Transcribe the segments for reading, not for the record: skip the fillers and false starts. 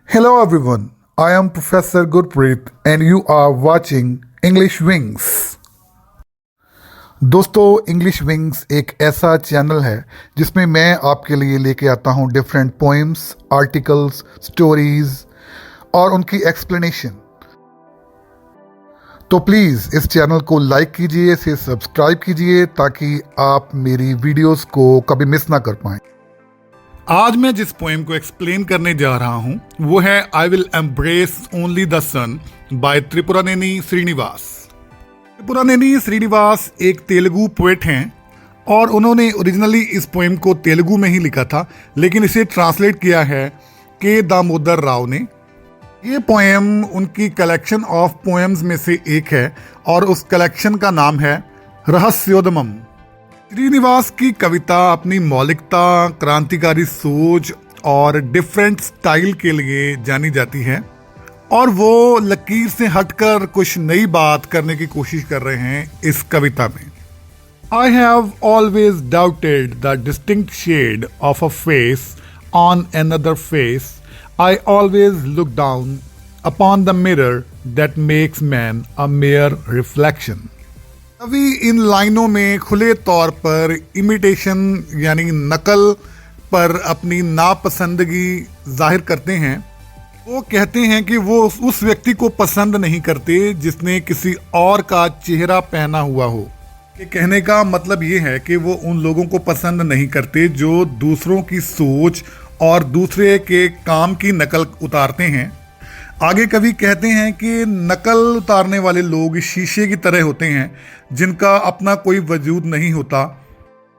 Hello everyone, I am Professor Gurpreet and you are watching English Wings। दोस्तों, English wings एक ऐसा channel है जिसमें मैं आपके लिए लेके आता हूँ डिफरेंट पोएम्स, आर्टिकल्स, स्टोरीज और उनकी एक्सप्लेनेशन। तो प्लीज़ इस चैनल को लाइक कीजिए, इसे सब्सक्राइब कीजिए ताकि आप मेरी वीडियोस को कभी मिस ना कर पाएं। आज मैं जिस पोएम को एक्सप्लेन करने जा रहा हूं वो है I will embrace only the sun by Tripuraneni Srinivas. Tripuraneni Srinivas एक तेलुगु पोएट हैं और उन्होंने ओरिजिनली इस पोएम को तेलुगु में ही लिखा था, लेकिन इसे ट्रांसलेट किया है के दामोदर राव ने। ये पोएम उनकी कलेक्शन ऑफ पोएम्स में से एक है और उस कलेक्शन का नाम है रहस्योद्यमम। श्रीनिवास की कविता अपनी मौलिकता, क्रांतिकारी सोच और डिफरेंट स्टाइल के लिए जानी जाती है और वो लकीर से हटकर कुछ नई बात करने की कोशिश कर रहे हैं इस कविता में। I have always doubted the distinct shade of a face on another face. I always look down upon the mirror that makes man a mere reflection। कवि इन लाइनों में खुले तौर पर इमिटेशन यानी नकल पर अपनी नापसंदगी जाहिर करते हैं। वो कहते हैं कि वो उस व्यक्ति को पसंद नहीं करते जिसने किसी और का चेहरा पहना हुआ हो। ये कहने का मतलब ये है कि वो उन लोगों को पसंद नहीं करते जो दूसरों की सोच और दूसरे के काम की नकल उतारते हैं। आगे कवि कहते हैं कि नकल उतारने वाले लोग शीशे की तरह होते हैं जिनका अपना कोई वजूद नहीं होता।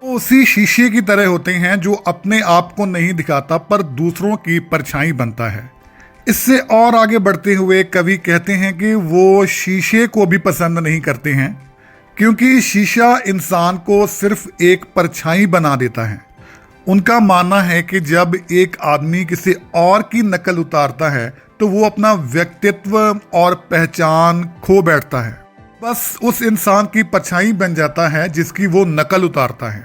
वो उसी शीशे की तरह होते हैं जो अपने आप को नहीं दिखाता पर दूसरों की परछाई बनता है। इससे और आगे बढ़ते हुए कवि कहते हैं कि वो शीशे को भी पसंद नहीं करते हैं क्योंकि शीशा इंसान को सिर्फ एक परछाई बना देता है। उनका मानना है कि जब एक आदमी किसी और की नकल उतारता है तो वो अपना व्यक्तित्व और पहचान खो बैठता है, बस उस इंसान की परछाई बन जाता है जिसकी वो नकल उतारता है।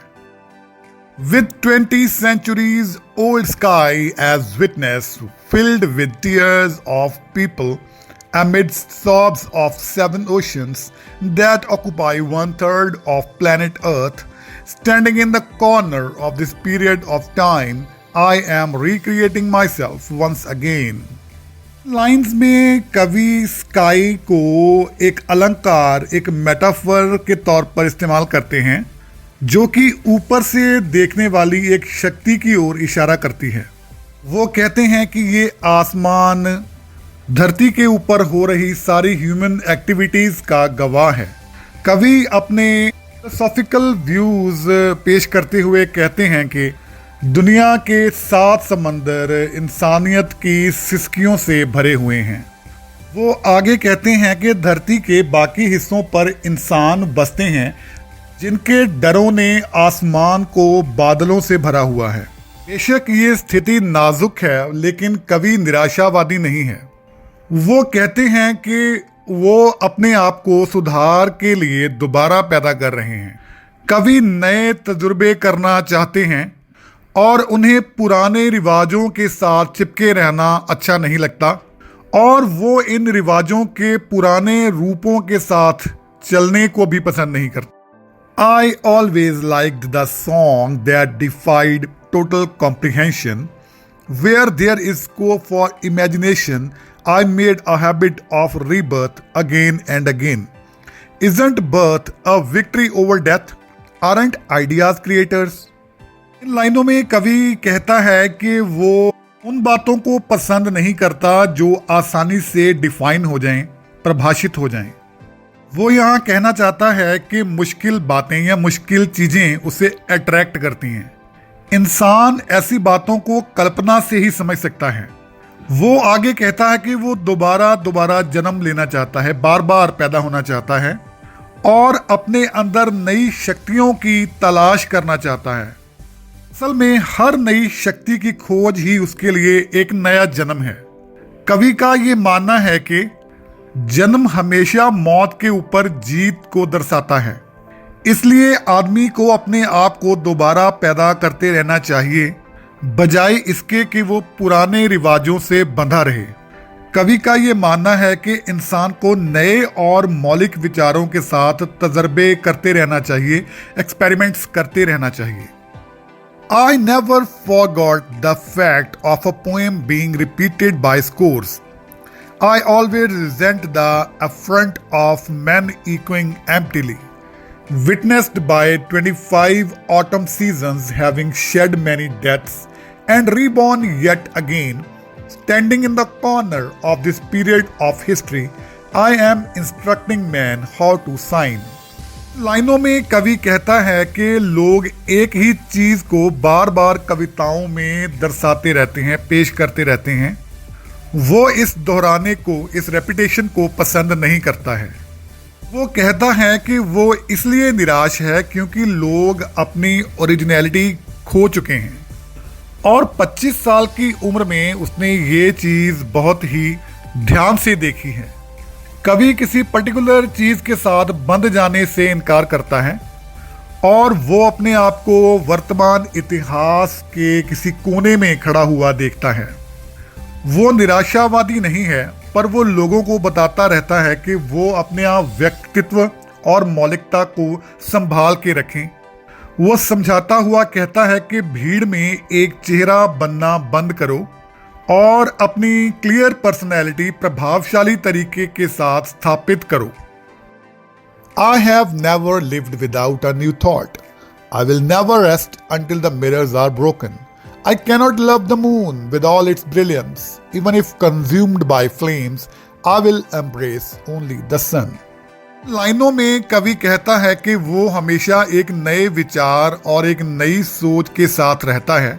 With 20 centuries old sky as witness, filled with tears of people, amidst sobs of 7 oceans that occupy 1/3 of planet Earth, standing in the corner of this period of time, I am recreating myself once again। Lines में कवि sky को एक अलंकार, एक metaphor के तौर पर इस्तेमाल करते हैं जो कि ऊपर से देखने वाली एक शक्ति की ओर इशारा करती है। वो कहते हैं कि ये आसमान धरती के ऊपर हो रही सारी ह्यूमन एक्टिविटीज का गवाह है। कवि अपने फिलोसॉफिकल व्यूज पेश करते हुए कहते हैं कि दुनिया के 7 समंदर इंसानियत की सिसकियों से भरे हुए हैं। वो आगे कहते हैं कि धरती के बाकी हिस्सों पर इंसान बसते हैं जिनके डरों ने आसमान को बादलों से भरा हुआ है। बेशक ये स्थिति नाजुक है लेकिन कवि निराशावादी नहीं है। वो कहते हैं कि वो अपने आप को सुधार के लिए दोबारा पैदा कर रहे हैं। कवि नए तजुर्बे करना चाहते हैं और उन्हें पुराने रिवाजों के साथ चिपके रहना अच्छा नहीं लगता और वो इन रिवाजों के पुराने रूपों के साथ चलने को भी पसंद नहीं करते। I always liked the song that defied total comprehension, where there is scope for imagination. I made a habit of rebirth again and again. Isn't birth a victory over death? Aren't ideas creators? इन लाइनों में कवि कहता है कि वो उन बातों को पसंद नहीं करता जो आसानी से डिफाइन हो जाएं, परिभाषित हो जाएं। वो यहाँ कहना चाहता है कि मुश्किल बातें या मुश्किल चीजें उसे अट्रैक्ट करती हैं। इंसान ऐसी बातों को कल्पना से ही समझ सकता है। वो आगे कहता है कि वो दोबारा जन्म लेना चाहता है, बार बार पैदा होना चाहता है और अपने अंदर नई शक्तियों की तलाश करना चाहता है। असल में हर नई शक्ति की खोज ही उसके लिए एक नया जन्म है। कवि का ये मानना है कि जन्म हमेशा मौत के ऊपर जीत को दर्शाता है, इसलिए आदमी को अपने आप को दोबारा पैदा करते रहना चाहिए बजाय इसके कि वो पुराने रिवाजों से बंधा रहे। कवि का ये मानना है कि इंसान को नए और मौलिक विचारों के साथ तजर्बे करते रहना चाहिए, एक्सपेरिमेंट्स करते रहना चाहिए। I never forgot the fact of a poem being repeated by scores. I always resent the affront of men echoing emptily, witnessed by 25 autumn seasons having shed many deaths and reborn yet again. Standing in the corner of this period of history, I am instructing men how to sign. लाइनों में कवि कहता है कि लोग एक ही चीज को बार बार कविताओं में दर्शाते रहते हैं, पेश करते रहते हैं। वो इस दोहराने को, इस रेपिटेशन को पसंद नहीं करता है। वो कहता है कि वो इसलिए निराश है क्योंकि लोग अपनी ओरिजिनलिटी खो चुके हैं। और 25 साल की उम्र में उसने ये चीज बहुत ही ध्यान से देखी है। कवि किसी पर्टिकुलर चीज के साथ बंध जाने से इनकार करता है और वो अपने आप को वर्तमान इतिहास के किसी कोने में खड़ा हुआ देखता है। वो निराशावादी नहीं है, पर वो लोगों को बताता रहता है कि वो अपने आप व्यक्तित्व और मौलिकता को संभाल के रखें। वो समझाता हुआ कहता है कि भीड़ में एक चेहरा बनना बंद करो और अपनी क्लियर पर्सनैलिटी प्रभावशाली तरीके के साथ स्थापित करो। I have never lived without a new thought. I will never rest until the mirrors are broken. I cannot love the moon with all its brilliance. Even if consumed by flames, I will embrace only the sun. लाइनों में कवि कहता है कि वो हमेशा एक नए विचार और एक नई सोच के साथ रहता है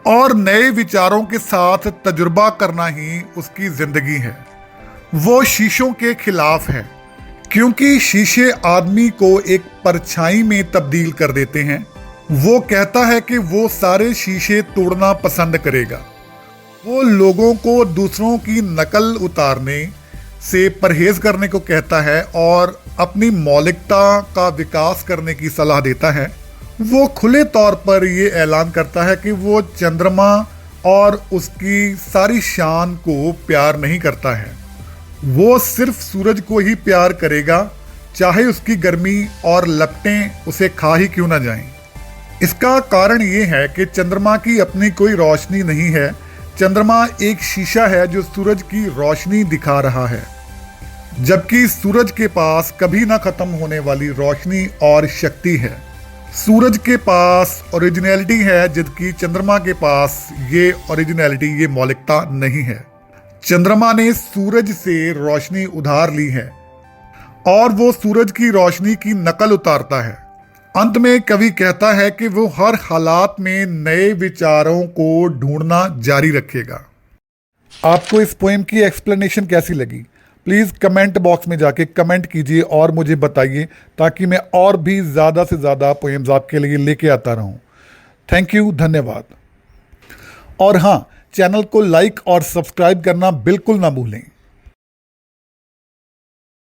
और नए विचारों के साथ तजुर्बा करना ही उसकी जिंदगी है। वो शीशों के खिलाफ है क्योंकि शीशे आदमी को एक परछाई में तब्दील कर देते हैं। वो कहता है कि वो सारे शीशे तोड़ना पसंद करेगा। वो लोगों को दूसरों की नकल उतारने से परहेज करने को कहता है और अपनी मौलिकता का विकास करने की सलाह देता है। वो खुले तौर पर ये ऐलान करता है कि वो चंद्रमा और उसकी सारी शान को प्यार नहीं करता है। वो सिर्फ सूरज को ही प्यार करेगा, चाहे उसकी गर्मी और लपटें उसे खा ही क्यों ना जाएं। इसका कारण ये है कि चंद्रमा की अपनी कोई रोशनी नहीं है। चंद्रमा एक शीशा है जो सूरज की रोशनी दिखा रहा है, जबकि सूरज के पास कभी ना खत्म होने वाली रोशनी और शक्ति है। सूरज के पास ओरिजिनलिटी है, जबकि चंद्रमा के पास ये ओरिजिनलिटी, ये मौलिकता नहीं है। चंद्रमा ने सूरज से रोशनी उधार ली है और वो सूरज की रोशनी की नकल उतारता है। अंत में कवि कहता है कि वो हर हालात में नए विचारों को ढूंढना जारी रखेगा। आपको इस पोएम की एक्सप्लेनेशन कैसी लगी? प्लीज़ कमेंट बॉक्स में जाके कमेंट कीजिए और मुझे बताइए, ताकि मैं और भी ज़्यादा से ज़्यादा पोएम्स आपके लिए लेके आता रहूं। थैंक यू, धन्यवाद। और हाँ, चैनल को लाइक और सब्सक्राइब करना बिल्कुल ना भूलें।